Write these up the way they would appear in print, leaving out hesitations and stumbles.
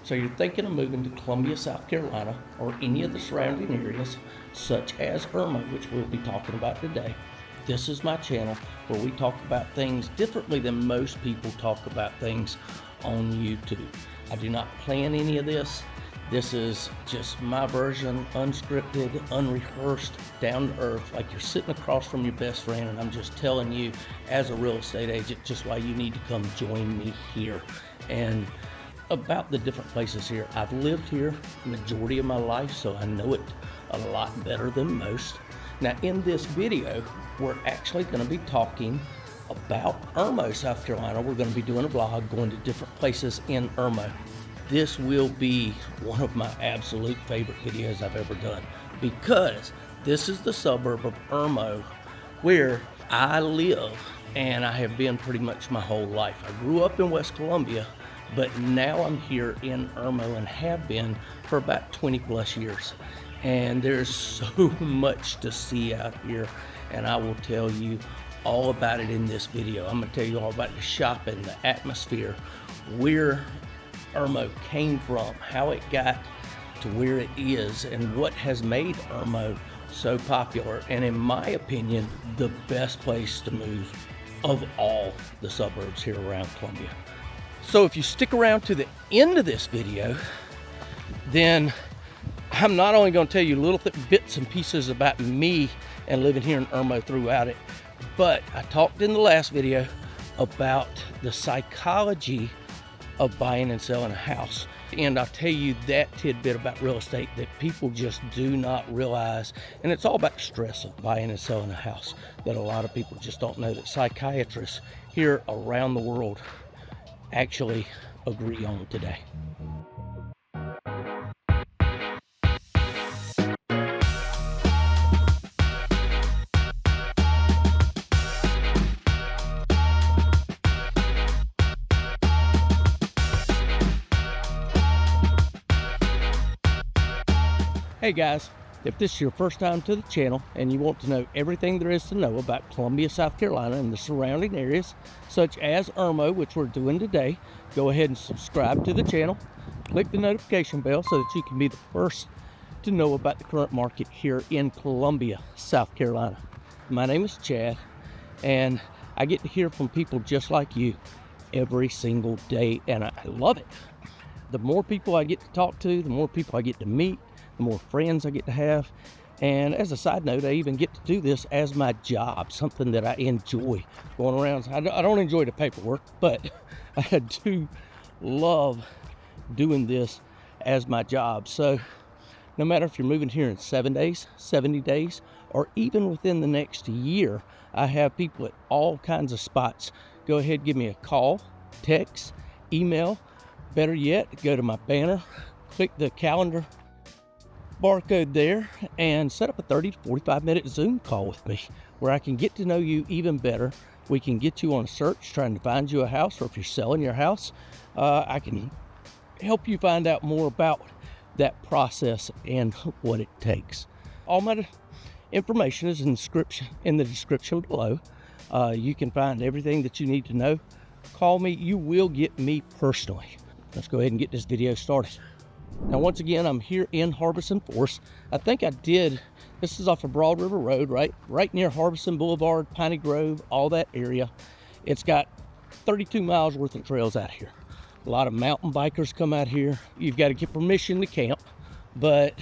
So you're thinking of moving to Columbia, South Carolina, or any of the surrounding areas, such as Irmo, which we'll be talking about today. This is my channel where we talk about things differently than most people talk about things on YouTube. I do not plan any of this. This is just my version, unscripted, unrehearsed, down to earth, like you're sitting across from your best friend, and I'm just telling you, as a real estate agent, just why you need to come join me here. And about the different places here. I've lived here the majority of my life, so I know it a lot better than most. Now, in this video, we're actually going to be talking about Irmo, South Carolina. We're going to be doing a vlog going to different places in Irmo. This will be one of my absolute favorite videos I've ever done, because this is the suburb of Irmo where I live, and I have been pretty much my whole life. I grew up in West Columbia, but now I'm here in Irmo and have been for about 20 plus years. And there's so much to see out here, and I will tell you all about it in this video. I'm gonna tell you all about the shopping, the atmosphere, where Irmo came from, how it got to where it is, and what has made Irmo so popular, and in my opinion, the best place to move of all the suburbs here around Columbia. So if you stick around to the end of this video, then I'm not only going to tell you little bits and pieces about me and living here in Irmo throughout it, but I talked in the last video about the psychology of buying and selling a house. And I'll tell you that tidbit about real estate that people just do not realize. And it's all about the stress of buying and selling a house that a lot of people just don't know, that psychiatrists here around the world actually agree on today. Hey guys, if this is your first time to the channel and you want to know everything there is to know about Columbia, South Carolina and the surrounding areas, such as Irmo, which we're doing today, go ahead and subscribe to the channel. Click the notification bell so that you can be the first to know about the current market here in Columbia, South Carolina. My name is Chad, and I get to hear from people just like you every single day, and I love it. The more people I get to talk to, the more people I get to meet, the more friends I get to have. And as a side note, I even get to do this as my job, something that I enjoy going around. I don't enjoy the paperwork, but I do love doing this as my job. So no matter if you're moving here in 7 days, 70 days, or even within the next year, I have people at all kinds of spots. Go ahead, give me a call, text, email. Better yet, go to my banner, click the calendar barcode there, and set up a 30 to 45 minute Zoom call with me where I can get to know you even better. We can get you on a search trying to find you a house, or if you're selling your house, I can help you find out more about that process and what it takes. All my information is in the description below. You can find everything that you need to know. Call me, you will get me personally. Let's go ahead and get this video started. Now, once again, I'm here in Harbison Forest. I think this is off of Broad River Road, right near Harbison Blvd, Piney Grove, all that area. It's got 32 miles worth of trails out here. A lot of mountain bikers come out here. You've got to get permission to camp, but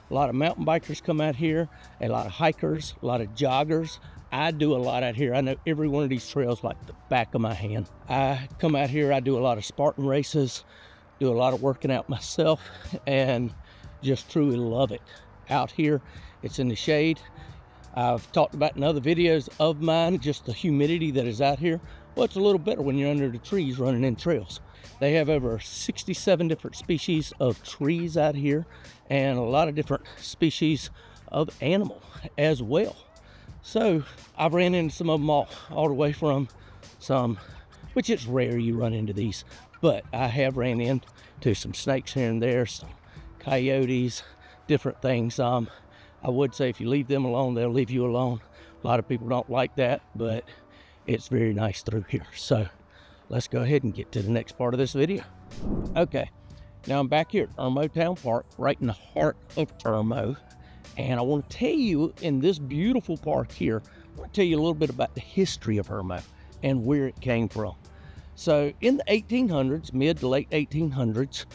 a lot of mountain bikers come out here, a lot of hikers, a lot of joggers. I do a lot out here. I know every one of these trails like the back of my hand. I come out here, I do a lot of Spartan races, do a lot of working out myself, and just truly love it. Out here, it's in the shade. I've talked about in other videos of mine, just the humidity that is out here. Well, it's a little better when you're under the trees running in trails. They have over 67 different species of trees out here, and a lot of different species of animal as well. So I've ran into some of them all the way from some, which it's rare you run into these, but I have ran into some snakes here and there, some coyotes, different things. I would say if you leave them alone, they'll leave you alone. A lot of people don't like that, but it's very nice through here. So let's go ahead and get to the next part of this video. Okay, Now I'm back here at Irmo Town Park, right in the heart of Irmo. And I want to tell you, in this beautiful park here, I want to tell you a little bit about the history of Irmo and where it came from. So in the 1800s, mid to late 1800s,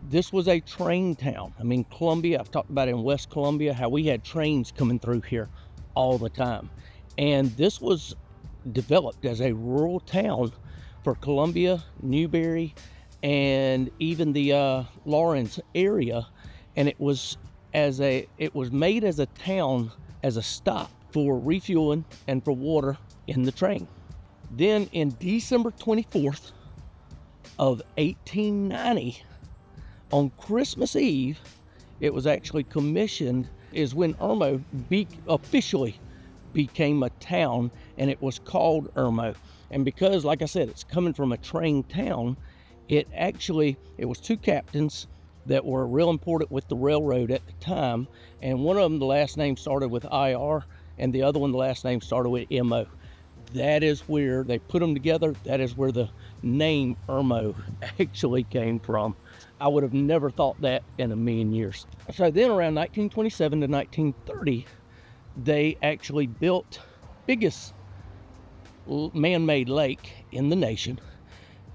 this was a train town. I mean, Columbia, I've talked about in West Columbia, how we had trains coming through here all the time. And this was developed as a rural town for Columbia, Newberry, and even the Lawrence area. And it was made as a town, as a stop for refueling and for water in the train. Then in December 24th of 1890, on Christmas Eve, it was actually commissioned, is when Irmo officially became a town, and it was called Irmo. And because, like I said, it's coming from a train town, it was two captains that were real important with the railroad at the time, and one of them, the last name started with IR, and the other one, the last name started with MO. That is where they put them together. That is where the name Irmo actually came from. I would have never thought that in a million years. So then around 1927 to 1930, they actually built biggest man-made lake in the nation.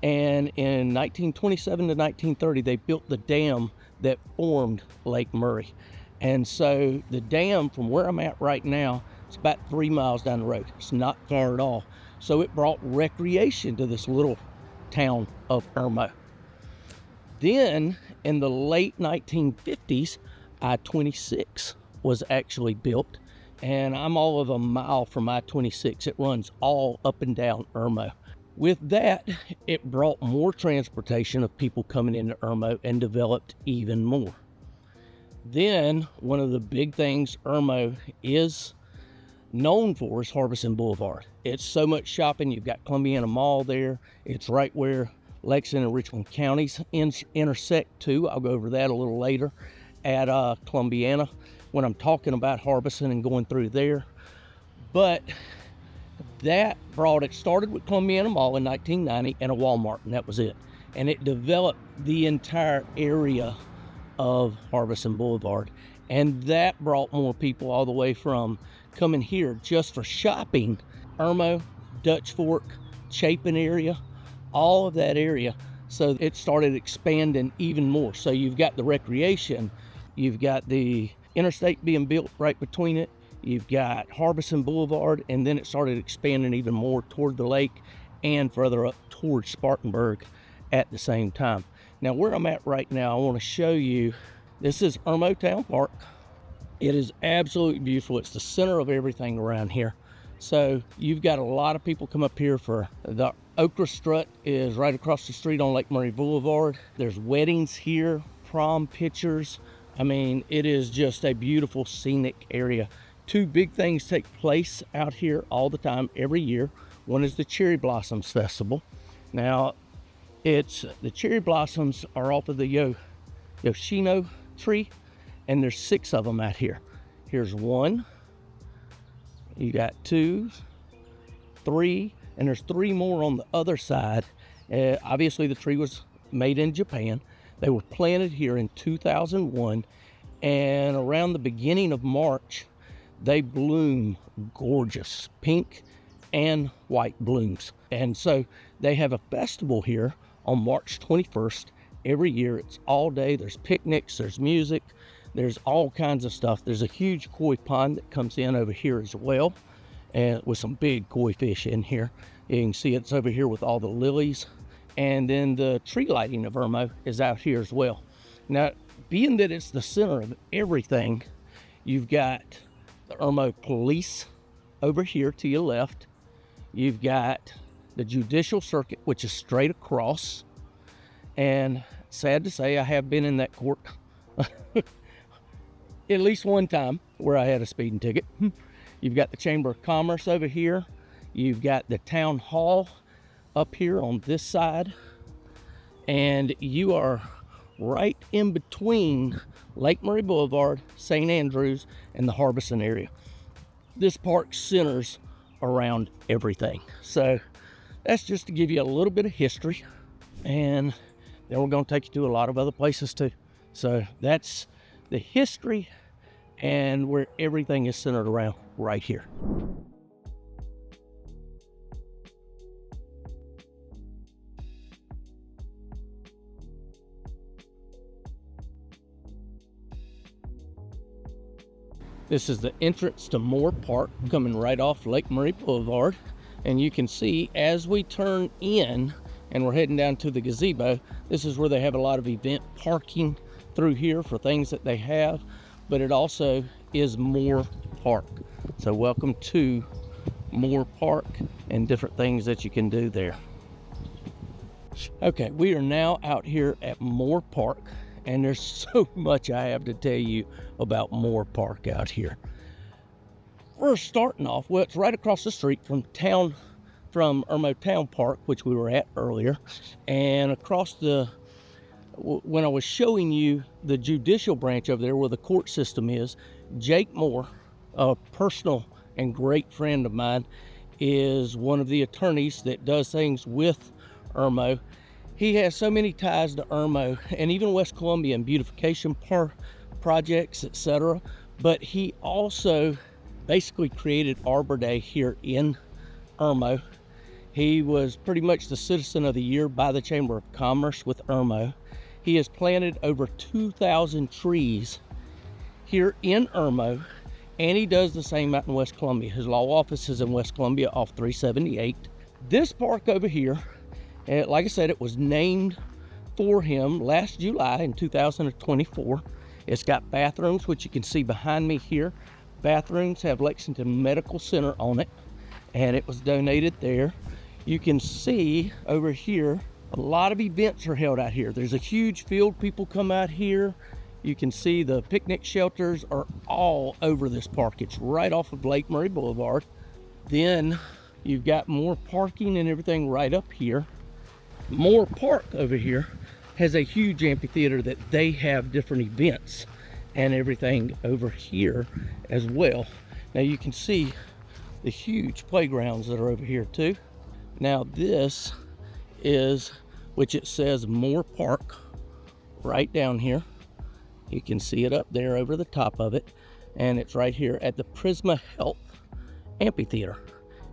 And in 1927 to 1930, they built the dam that formed Lake Murray. And so the dam, from where I'm at right now, it's about 3 miles down the road. It's not far at all. So it brought recreation to this little town of Irmo. Then in the late 1950s, I-26 was actually built, and I'm all of a mile from I-26. It runs all up and down Irmo. With that, it brought more transportation of people coming into Irmo and developed even more. Then one of the big things Irmo is known for is Harbison Blvd. It's so much shopping. You've got Columbiana Mall there. It's right where Lexington and Richland counties intersect too. I'll go over that a little later at Columbiana when I'm talking about Harbison and going through there. But that started with Columbiana Mall in 1990 and a Walmart, and that was it. And it developed the entire area of Harbison Blvd. And that brought more people all the way from coming here just for shopping. Irmo, Dutch Fork, Chapin area, all of that area. So it started expanding even more. So you've got the recreation, you've got the interstate being built right between it, you've got Harbison Blvd, and then it started expanding even more toward the lake and further up towards Spartanburg at the same time. Now where I'm at right now, I want to show you, this is Irmo Town Park. It is absolutely beautiful. It's the center of everything around here. So you've got a lot of people come up here for the Okra Strut is right across the street on Lake Murray Boulevard. There's weddings here, prom pictures. I mean, it is just a beautiful scenic area. Two big things take place out here all the time, every year. One is the Cherry Blossoms Festival. Now, the cherry blossoms are off of the Yoshino tree, and there's 6 of them out here. Here's 1, you got 2, 3, and there's 3 more on the other side. Obviously the tree was made in Japan. They were planted here in 2001, and around the beginning of March, they bloom gorgeous pink and white blooms. And so they have a festival here on March 21st every year. It's all day. There's picnics, there's music, there's all kinds of stuff. There's a huge koi pond that comes in over here as well, and with some big koi fish in here. You can see it's over here with all the lilies. And then the tree lighting of Irmo is out here as well. Now, being that it's the center of everything, you've got the Irmo Police over here to your left. You've got the Judicial Circuit, which is straight across. And sad to say, I have been in that court at least one time where I had a speeding ticket. You've got the Chamber of Commerce over here. You've got the Town Hall up here on this side. And you are right in between Lake Murray Boulevard, St. Andrews, and the Harbison area. This park centers around everything. So that's just to give you a little bit of history. And then we're going to take you to a lot of other places too. So that's the history and where everything is centered around right here. This is the entrance to Moore Park, coming right off Lake Murray Boulevard. And you can see as we turn in and we're heading down to the gazebo, this is where they have a lot of event parking through here for things that they have, but it also is Moore Park. So welcome to Moore Park and different things that you can do there. Okay, we are now out here at Moore Park, and there's so much I have to tell you about Moore Park out here. We're starting off, well, it's right across the street from Irmo Town Park, which we were at earlier, and across when I was showing you the judicial branch over there where the court system is, Jake Moore, a personal and great friend of mine, is one of the attorneys that does things with Irmo. He has so many ties to Irmo and even West Columbia and beautification projects, etc. But he also basically created Arbor Day here in Irmo. He was pretty much the Citizen of the Year by the Chamber of Commerce with Irmo. He has planted over 2,000 trees here in Irmo, and he does the same out in West Columbia. His law office is in West Columbia off 378. This park over here, like I said, it was named for him last July in 2024. It's got bathrooms, which you can see behind me here. Bathrooms have Lexington Medical Center on it, and it was donated there. You can see over here, a lot of events are held out here. There's a huge field, people come out here. You can see the picnic shelters are all over this park. It's right off of Lake Murray Boulevard. Then you've got more parking and everything right up here. Moore Park over here has a huge amphitheater that they have different events and everything over here as well. Now you can see the huge playgrounds that are over here too. Now this is, which it says Moore Park right down here. You can see it up there over the top of it, and it's right here at the Prisma Health Amphitheater,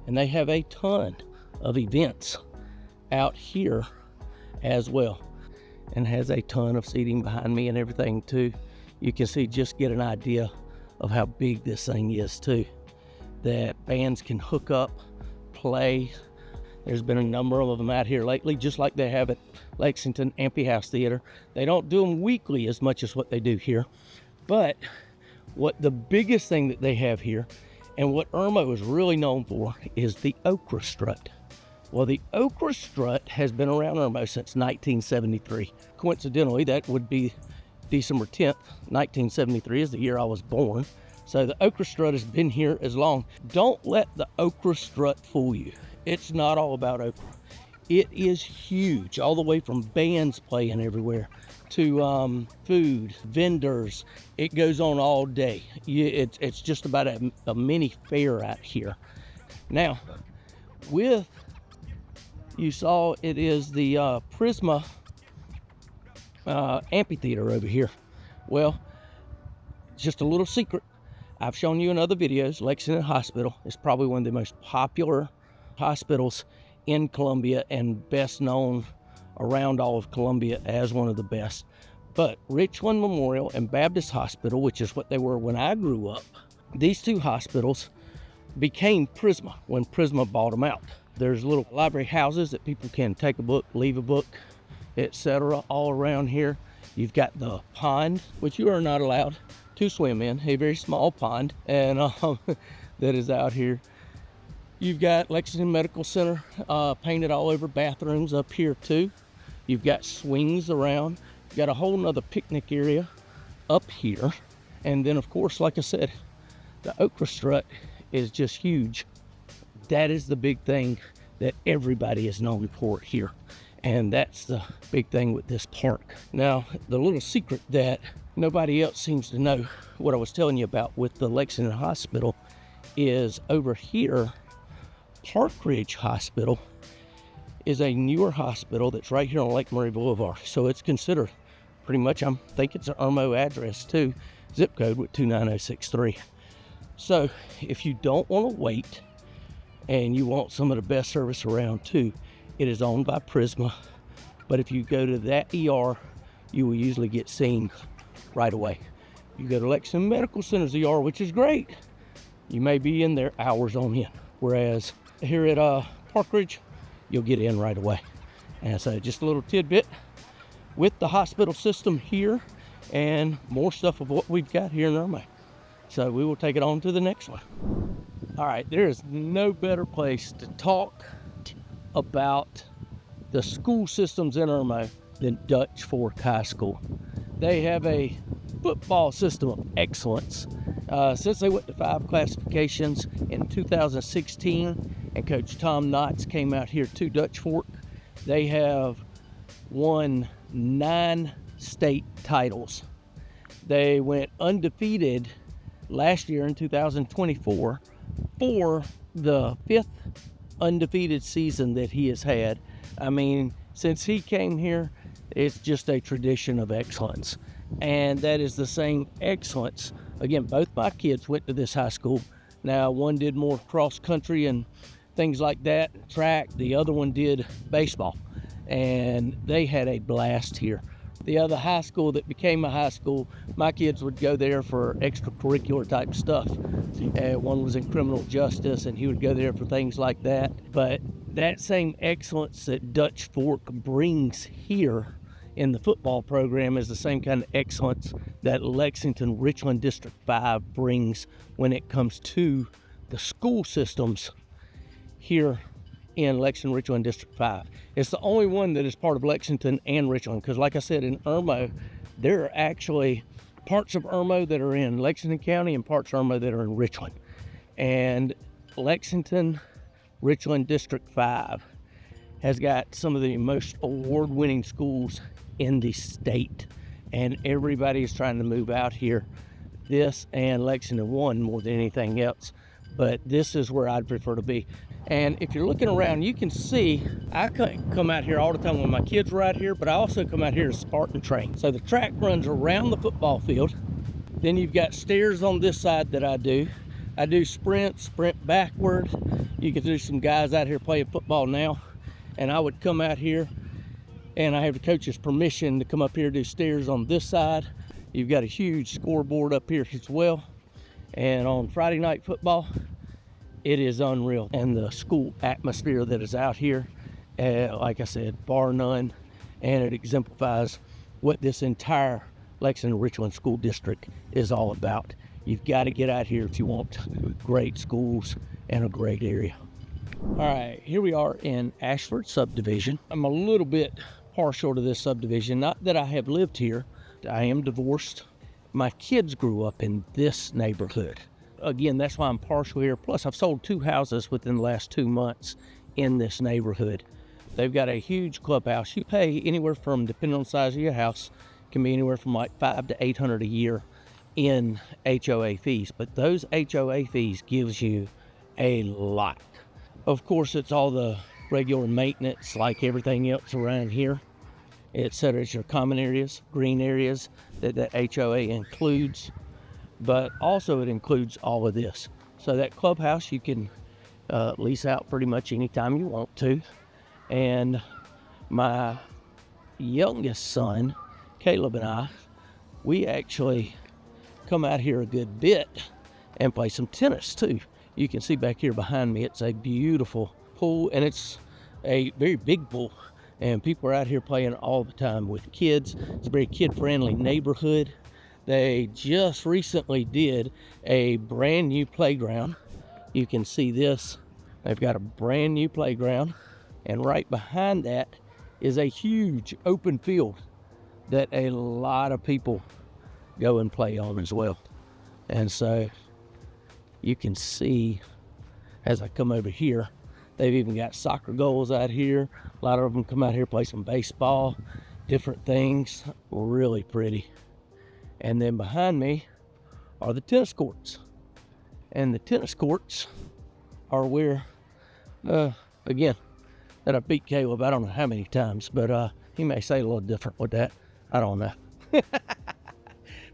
and they have a ton of events out here as well, and has a ton of seating behind me and everything too. You can see, just get an idea of how big this thing is too, that bands can hook up, play. There's been a number of them out here lately, just like they have at Lexington Amphihouse Theater. They don't do them weekly as much as what they do here, but what the biggest thing that they have here, and what Irmo is really known for, is the Okra Strut. Well, the Okra Strut has been around Irmo since 1973. Coincidentally, that would be December 10th, 1973 is the year I was born. So the Okra Strut has been here as long. Don't let the Okra Strut fool you. It's not all about okra. It is huge, all the way from bands playing everywhere to food, vendors. It goes on all day. It's just about a mini fair out here. Now, you saw it is the Prisma Amphitheater over here. Well, just a little secret. I've shown you in other videos, Lexington Hospital is probably one of the most popular hospitals in Columbia and best known around all of Columbia as one of the best. But Richland Memorial and Baptist Hospital, which is what they were when I grew up, these two hospitals became Prisma when Prisma bought them out. There's little library houses that people can take a book, leave a book, etc. all around here. You've got the pond, which you are not allowed to swim in, a very small pond, and that is out here. You've got Lexington Medical Center painted all over, bathrooms up here too. You've got swings around. You've got a whole nother picnic area up here. And then of course, like I said, the Okra Strut is just huge. That is the big thing that everybody is known for here. And that's the big thing with this park. Now, the little secret that nobody else seems to know, what I was telling you about with the Lexington Hospital, is over here, Park Ridge Hospital is a newer hospital that's right here on Lake Murray Boulevard. So it's considered pretty much, I think it's an Irmo address too, zip code with 29063. So if you don't want to wait and you want some of the best service around too, it is owned by Prisma. But if you go to that ER, you will usually get seen right away. You go to Lexington Medical Center's ER, which is great, you may be in there hours on end. Whereas here at Park Ridge, you'll get in right away. And so just a little tidbit with the hospital system here and more stuff of what we've got here in Irmo. So we will take it on to the next one. All right, there is no better place to talk about the school systems in Irmo than Dutch Fork High School. They have a football system of excellence. Since they went to 5 classifications in 2016 and Coach Tom Knotts came out here to Dutch Fork, they have won 9 state titles. They went undefeated last year in 2024 for the 5th undefeated season that he has had. I mean, since he came here, it's just a tradition of excellence. And that is the same excellence. Again, both my kids went to this high school. Now, one did more cross country and things like that, track. The other one did baseball. And they had a blast here. The other high school that became a high school, my kids would go there for extracurricular type stuff. One was in criminal justice, and he would go there for things like that. But that same excellence that Dutch Fork brings here in the football program is the same kind of excellence that Lexington Richland District 5 brings when it comes to the school systems here in Lexington Richland District 5. It's the only one that is part of Lexington and Richland, because like I said, in Irmo, there are actually parts of Irmo that are in Lexington County and parts of Irmo that are in Richland. And Lexington Richland District 5 has got some of the most award-winning schools in the state, and everybody is trying to move out here. This and Lexington 1 more than anything else, but this is where I'd prefer to be. And if you're looking around, you can see I come out here all the time when my kids were out here, but I also come out here to Spartan train. So the track runs around the football field. Then you've got stairs on this side that I do. I do sprint backward. You can see some guys out here playing football now. And I would come out here, and I have the coach's permission to come up here and do stairs on this side. You've got a huge scoreboard up here as well. And on Friday night football, it is unreal. And the school atmosphere that is out here, like I said, bar none. And it exemplifies what this entire Lexington Richland School District is all about. You've got to get out here if you want great schools and a great area. All right, here we are in Ashford Subdivision. I'm a little bit partial to this subdivision. Not that I have lived here. I am divorced. My kids grew up in this neighborhood. Again, that's why I'm partial here. Plus, I've sold 2 houses within the last 2 months in this neighborhood. They've got a huge clubhouse. You pay anywhere from, depending on the size of your house, can be anywhere from like $500 to $800 a year in HOA fees. But those HOA fees gives you a lot. Of course, it's all the regular maintenance like everything else around here. It says your common areas, green areas that HOA includes, but also it includes all of this. So that clubhouse you can lease out pretty much anytime you want to. And my youngest son, Caleb, and I, we actually come out here a good bit and play some tennis too. You can see back here behind me, it's a beautiful pool, and it's a very big pool, and people are out here playing all the time with kids. It's a very kid-friendly neighborhood. They just recently did a brand new playground. You can see this. They've got a brand new playground, and right behind that is a huge open field that a lot of people go and play on as well. And so you can see as I come over here, they've even got soccer goals out here. A lot of them come out here, play some baseball, different things. Really pretty. And then behind me are the tennis courts. And the tennis courts are where, again, that I beat Caleb, I don't know how many times, but he may say a little different with that. I don't know.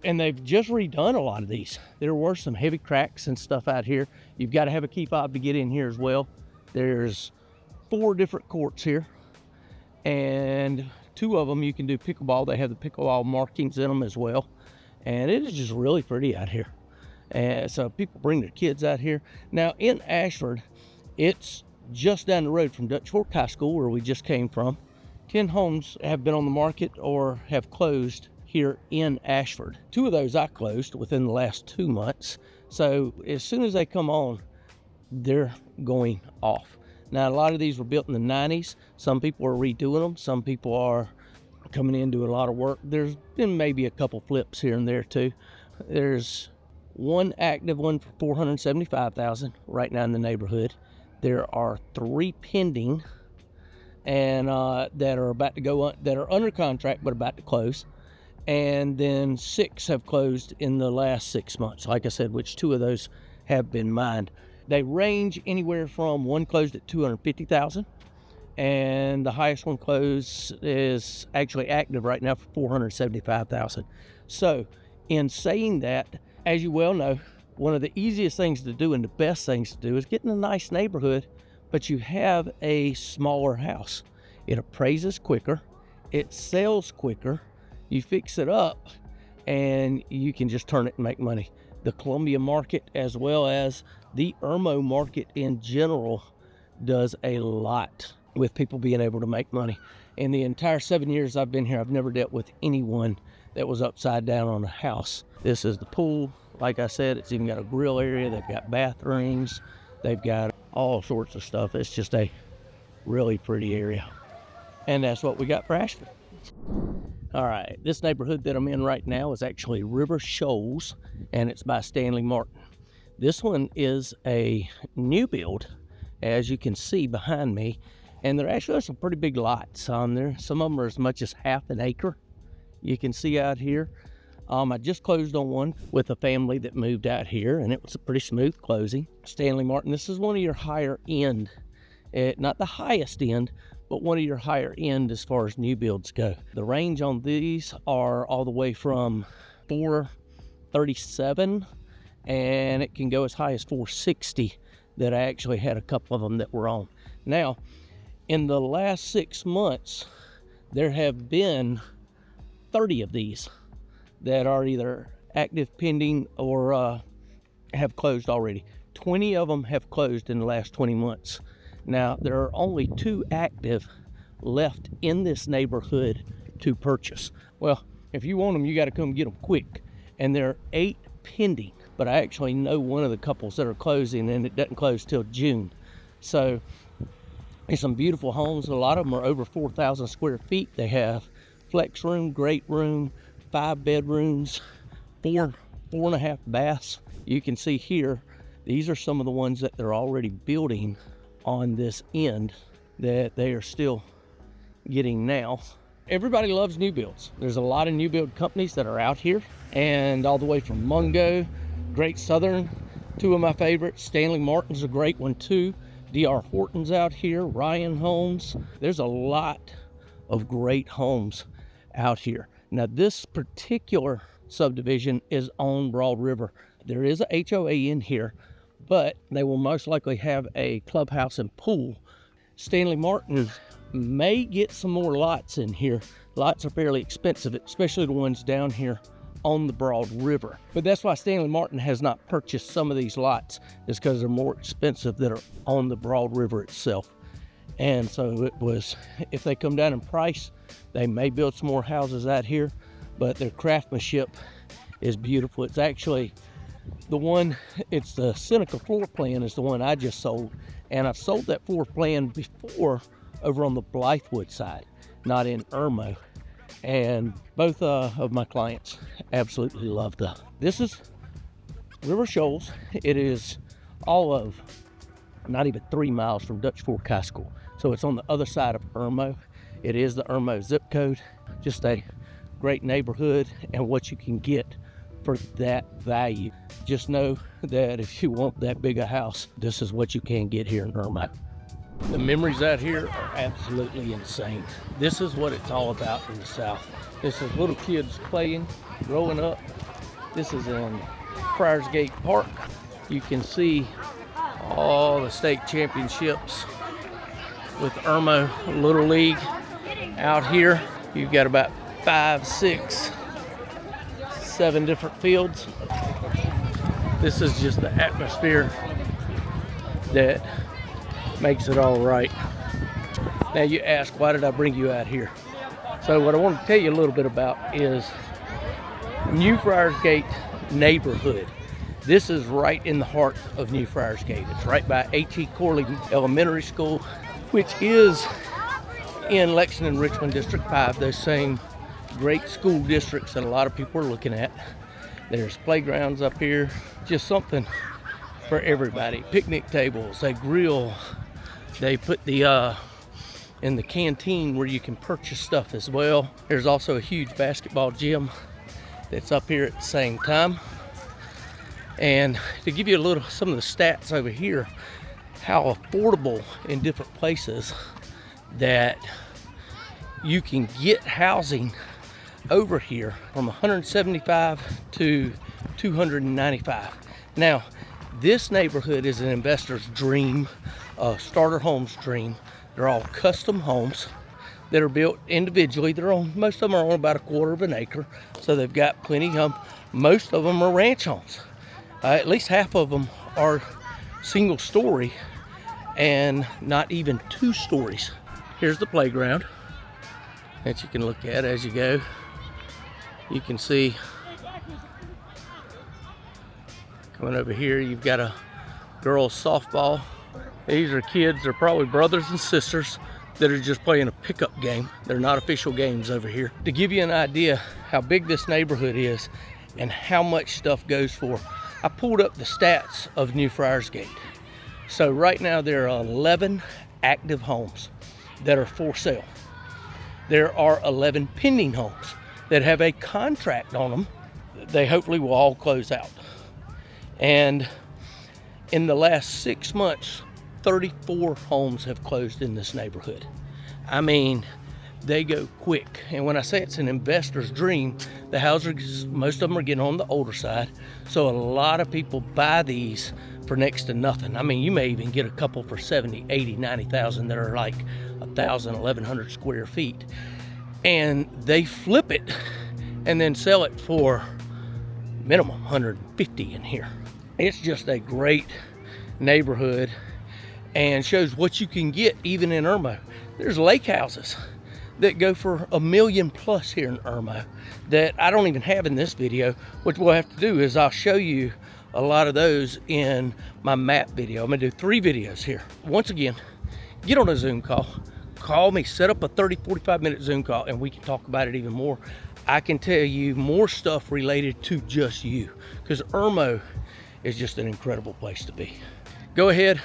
And they've just redone a lot of these. There were some heavy cracks and stuff out here. You've got to have a key fob to get in here as well. There's 4 different courts here, and 2 of them you can do pickleball. They have the pickleball markings in them as well, and it is just really pretty out here. And so people bring their kids out here. Now in Ashford, it's just down the road from Dutch Fork High School, where we just came from. 10 homes have been on the market or have closed here in Ashford. 2 of those I closed within the last 2 months. So as soon as they come on, they're going off. Now, a lot of these were built in the 90s. Some people are redoing them. Some people are coming in doing a lot of work. There's been maybe a couple flips here and there too. There's one active one for $475,000 right now in the neighborhood. There are 3 pending and that are about to go that are under contract but about to close. And then 6 have closed in the last 6 months, like I said, which 2 of those have been mined. They range anywhere from one closed at $250,000, and the highest one closed is actually active right now for $475,000. So in saying that, as you well know, one of the easiest things to do and the best things to do is get in a nice neighborhood, but you have a smaller house. It appraises quicker, it sells quicker, you fix it up, and you can just turn it and make money. The Columbia market, as well as the Irmo market in general, does a lot with people being able to make money. In the entire 7 years I've been here, I've never dealt with anyone that was upside down on a house. This is the pool. Like I said, it's even got a grill area. They've got bathrooms. They've got all sorts of stuff. It's just a really pretty area. And that's what we got for Ashford. All right, this neighborhood that I'm in right now is actually Shoals, and it's by Stanley Martin. This one is a new build, as you can see behind me, and there actually are some pretty big lots on there. Some of them are as much as half an acre. You can see out here. I just closed on one with a family that moved out here, and it was a pretty smooth closing. Stanley Martin, this is one of your higher end, not the highest end, but one of your higher end as far as new builds go. The range on these are all the way from $437, and it can go as high as $460. That I actually had a couple of them that were on. Now, in the last 6 months, there have been 30 of these that are either active, pending, or have closed already. 20 of them have closed in the last 20 months. Now, there are only 2 active left in this neighborhood to purchase. Well, if you want them, you got to come get them quick. And there are 8 pending, but I actually know one of the couples that are closing, and it doesn't close till June. So there's some beautiful homes. A lot of them are over 4,000 square feet. They have flex room, great room, 5 bedrooms, 4.5 baths. You can see here, these are some of the ones that they're already building on this end that they are still getting now. Everybody loves new builds. There's a lot of new build companies that are out here, and all the way from Mungo, Great Southern, 2 of my favorites. Stanley Martin's a great one too. D.R. Horton's out here, Ryan Homes. There's a lot of great homes out here. Now, this particular subdivision is on Broad River. There is a HOA in here, but they will most likely have a clubhouse and pool. Stanley Martin may get some more lots in here. Lots are fairly expensive, especially the ones down here on the Broad River. But that's why Stanley Martin has not purchased some of these lots, is because they're more expensive that are on the Broad River itself. And so it was, if they come down in price, they may build some more houses out here, but their craftsmanship is beautiful. It's actually the one, it's the Seneca floor plan is the one I just sold. And I've sold that floor plan before over on the Blythewood side, not in Irmo. And both of my clients absolutely love that. This is Shoals. It is all of not even 3 miles from Dutch Fork High School. So it's on the other side of Irmo. It is the Irmo zip code. Just a great neighborhood, and what you can get for that value. Just know that if you want that big a house, this is what you can get here in Irmo. The memories out here are absolutely insane. This is what it's all about in the South. This is little kids playing, growing up. This is in Friarsgate Park. You can see all the state championships with Irmo Little League out here. You've got about 5, 6, 7 different fields. This is just the atmosphere that makes it all right. Now you ask, why did I bring you out here? So what I want to tell you a little bit about is New Friarsgate neighborhood. This is right in the heart of New Friarsgate. It's right by H.E. Corley Elementary School, which is in Lexington, Richmond, District 5, those same great school districts that a lot of people are looking at. There's playgrounds up here, just something for everybody. Picnic tables, they grill, they put the in the canteen where you can purchase stuff as well. There's also a huge basketball gym that's up here at the same time. And to give you a little, some of the stats over here, how affordable in different places that you can get housing over here, from 175 to 295. Now, this neighborhood is an investor's dream, a starter home's dream. They're all custom homes that are built individually. They're on, most of them are on about 1/4 of an acre, so they've got plenty of them. Most of them are ranch homes. At least half of them are single story and not even 2 stories. Here's the playground that you can look at as you go. You can see coming over here, you've got a girls softball. These are kids, they're probably brothers and sisters that are just playing a pickup game. They're not official games over here. To give you an idea how big this neighborhood is and how much stuff goes for, I pulled up the stats of New Friarsgate. So right now there are 11 active homes that are for sale. There are 11 pending homes that have a contract on them. They hopefully will all close out. And in the last 6 months, 34 homes have closed in this neighborhood. I mean, they go quick. And when I say it's an investor's dream, the houses, most of them are getting on the older side. So a lot of people buy these for next to nothing. I mean, you may even get a couple for 70, 80, 90,000 that are like 1,000, 1,100 square feet. And they flip it and then sell it for minimum 150 in here. It's just a great neighborhood and shows what you can get even in Irmo. There's lake houses that go for $1 million plus here in Irmo that I don't even have in this video. What we'll have to do is I'll show you a lot of those in my map video. I'm gonna do 3 videos here. Once again, get on a Zoom call. Call me, set up a 30, 45 minute Zoom call and we can talk about it even more. I can tell you more stuff related to just you, because Irmo is just an incredible place to be. Go ahead,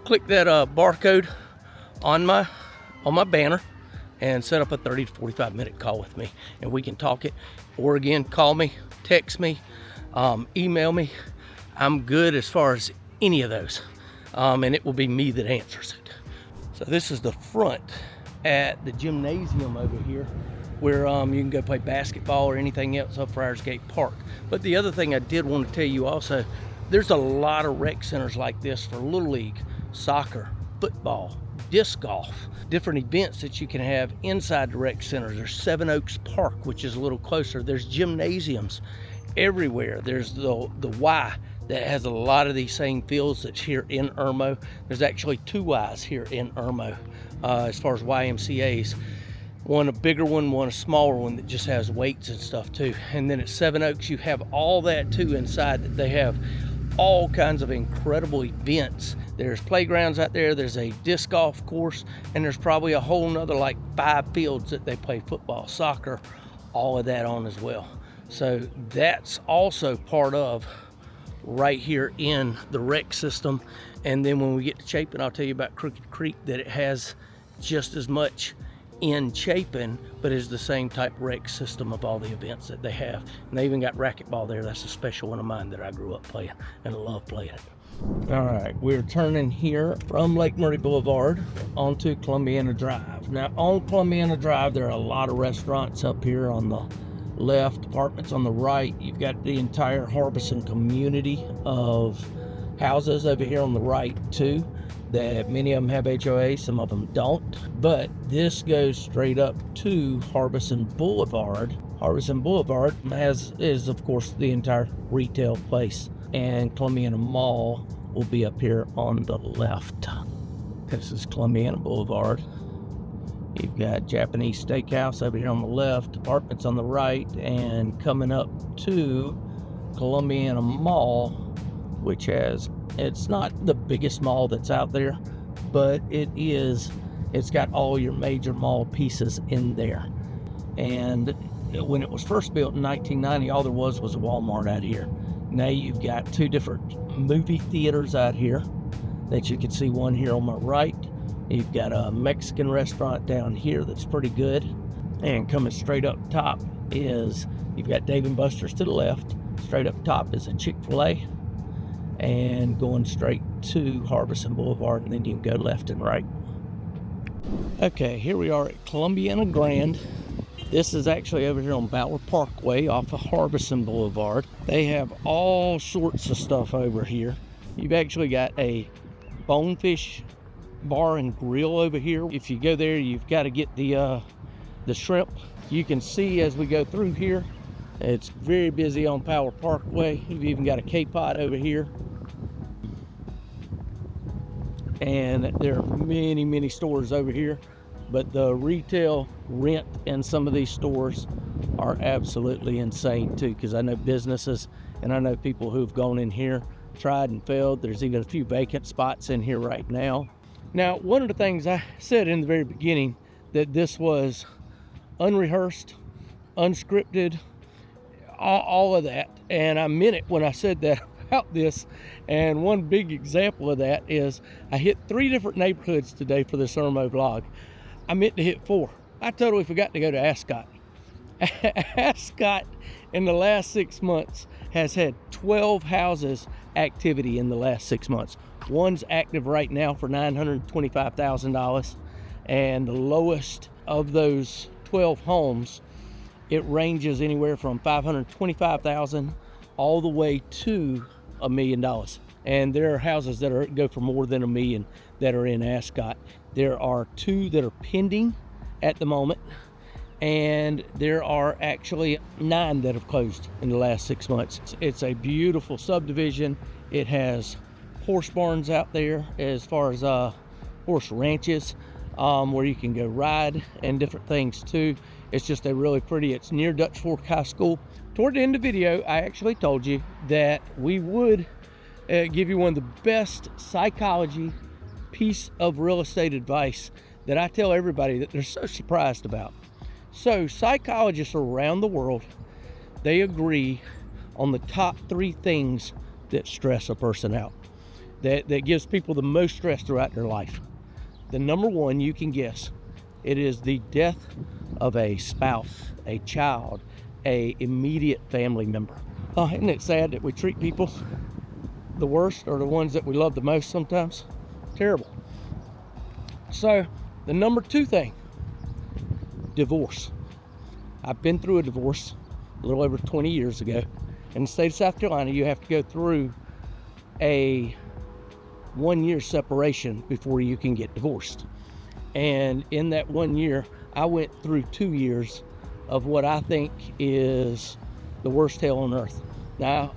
click that barcode on my banner and set up a 30 to 45 minute call with me and we can talk it. Or again, call me, text me, email me. I'm good as far as any of those. And it will be me that answers it. So this is the front at the gymnasium over here where you can go play basketball or anything else up Friarsgate Park. But the other thing I did want to tell you also, there's a lot of rec centers like this for Little League, soccer, football, disc golf, different events that you can have inside the rec centers. There's Seven Oaks Park, which is a little closer. There's gymnasiums everywhere. There's the Y that has a lot of these same fields that's here in Irmo. There's actually 2 Ys here in Irmo as far as YMCAs. One a bigger one, one a smaller one that just has weights and stuff too. And then at Seven Oaks, you have all that too inside, that they have all kinds of incredible events. There's playgrounds out there, there's a disc golf course, and there's probably a whole nother like 5 fields that they play football, soccer, all of that on as well. So that's also part of right here in the rec system. And then when we get to Chapin, I'll tell you about Crooked Creek, that it has just as much in Chapin, but is the same type rec system of all the events that they have. And they even got racquetball there. That's a special one of mine that I grew up playing and love playing it. All right, we're turning here from Lake Murray Boulevard onto Columbiana Drive. Now on Columbiana Drive, there are a lot of restaurants up here on the left, apartments on the right. You've got the entire Harbison community of houses over here on the right too, that many of them have HOA, some of them don't. But this goes straight up to Harbison Blvd. Harbison Blvd is of course the entire retail place, and Columbiana Mall will be up here on the left. This is Columbiana Blvd. You've got Japanese Steakhouse over here on the left, apartments on the right, and coming up to Columbiana Mall, which has, it's not the biggest mall that's out there, but it's got all your major mall pieces in there. And when it was first built in 1990, all there was a Walmart out here. Now you've got two different movie theaters out here that you can see, one here on my right. You've got a Mexican restaurant down here that's pretty good. And coming straight up top is, you've got Dave & Buster's to the left. Straight up top is a Chick-fil-A. And going straight to Harbison Blvd, and then you can go left and right. Okay, here we are at Columbiana Grand. This is actually over here on Ballard Parkway off of Harbison Blvd. They have all sorts of stuff over here. You've actually got a bonefish bar and grill over here. If you go there, you've got to get the shrimp. You can see as we go through here, it's very busy on Ballard Parkway. You've even got a K-Pot over here. And there are many, many stores over here, but the retail rent in some of these stores are absolutely insane too, because I know businesses and I know people who've gone in here, tried and failed. There's even a few vacant spots in here right now. Now, one of the things I said in the very beginning, that this was unrehearsed, unscripted, all of that, and I meant it when I said that about this. And one big example of that is I hit 3 different neighborhoods today for this Irmo vlog. I meant to hit 4. I totally forgot to go to Ascot. Ascot in the last 6 months has had 12 houses activity in the last 6 months. One's active right now for $925,000, and the lowest of those 12 homes, it ranges anywhere from $525,000 all the way to $1 million. And there are houses that go for more than $1 million that are in Ascot. There are 2 that are pending at the moment, and there are actually 9 that have closed in the last 6 months. It's a beautiful subdivision. It has horse barns out there, as far as horse ranches, where you can go ride and different things too. It's just a really pretty, it's near Dutch Fork High School. Toward the end of the video, I actually told you that we would give you one of the best psychology piece of real estate advice that I tell everybody that they're so surprised about. So psychologists around the world, they agree on the top 3 things that stress a person out, that gives people the most stress throughout their life. The number 1, you can guess, it is the death of a spouse, a child, a immediate family member. Oh, isn't it sad that we treat people the worst, or the ones that we love the most sometimes? Terrible. So the number 2 thing, divorce. I've been through a divorce a little over 20 years ago. In the state of South Carolina, you have to go through a 1-year separation before you can get divorced. And in that 1 year, I went through 2 years of what I think is the worst hell on earth. Now,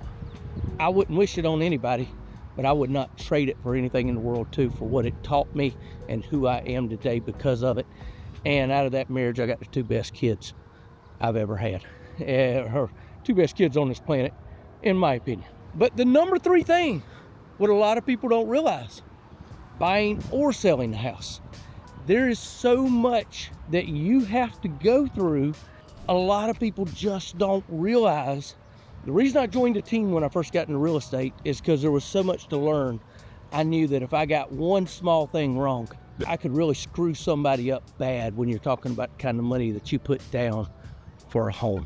I wouldn't wish it on anybody, but I would not trade it for anything in the world too, for what it taught me and who I am today because of it. And out of that marriage, I got the 2 best kids I've ever had. Her 2 best kids on this planet, in my opinion. But the number 3 thing, what a lot of people don't realize, buying or selling a house. There is so much that you have to go through. A lot of people just don't realize. The reason I joined a team when I first got into real estate is because there was so much to learn. I knew that if I got one small thing wrong, I could really screw somebody up bad when you're talking about the kind of money that you put down for a home.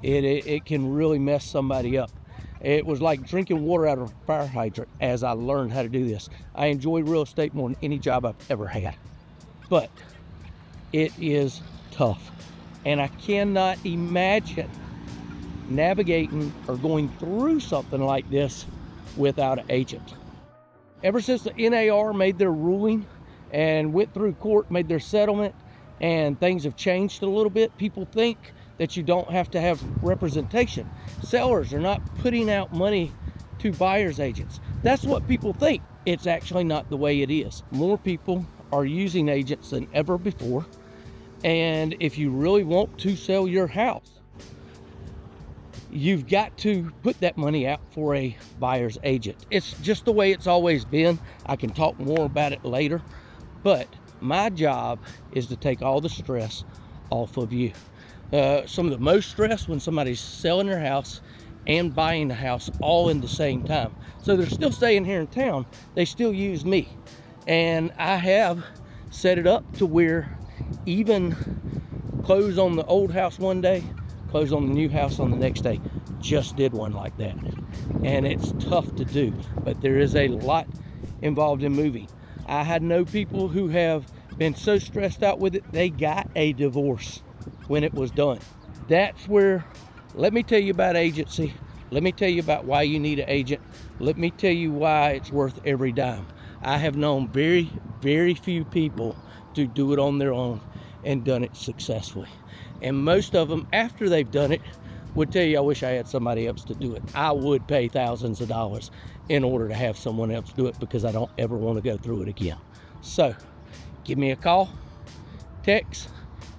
It can really mess somebody up. It was like drinking water out of a fire hydrant as I learned how to do this. I enjoy real estate more than any job I've ever had, but it is tough. And I cannot imagine navigating or going through something like this without an agent. Ever since the NAR made their ruling and went through court, made their settlement, and things have changed a little bit, people think that you don't have to have representation. Sellers are not putting out money to buyer's agents. That's what people think. It's actually not the way it is. More people are using agents than ever before. And if you really want to sell your house, you've got to put that money out for a buyer's agent. It's just the way it's always been. I can talk more about it later, but my job is to take all the stress off of you. Some of the most stress when somebody's selling their house and buying the house all in the same time. So they're still staying here in town, they still use me. And I have set it up to where even close on the old house one day, close on the new house on the next day. Just did one like that. And it's tough to do, but there is a lot involved in moving. I had know people who have been so stressed out with it, they got a divorce when it was done. That's where, let me tell you about agency. Let me tell you about why you need an agent. Let me tell you why it's worth every dime. I have known very, very few people to do it on their own and done it successfully. And most of them, after they've done it, would tell you, I wish I had somebody else to do it. I would pay thousands of dollars in order to have someone else do it because I don't ever want to go through it again. So give me a call, text,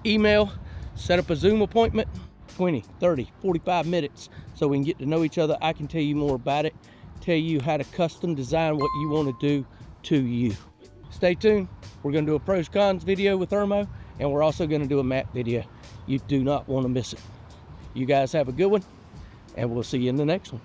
email, set up a Zoom appointment, 20, 30, 45 minutes so we can get to know each other. I can tell you more about it, tell you how to custom design what you want to do to you. Stay tuned. We're going to do a pros cons video with Irmo, and we're also going to do a map video. You do not want to miss it. You guys have a good one, and we'll see you in the next one.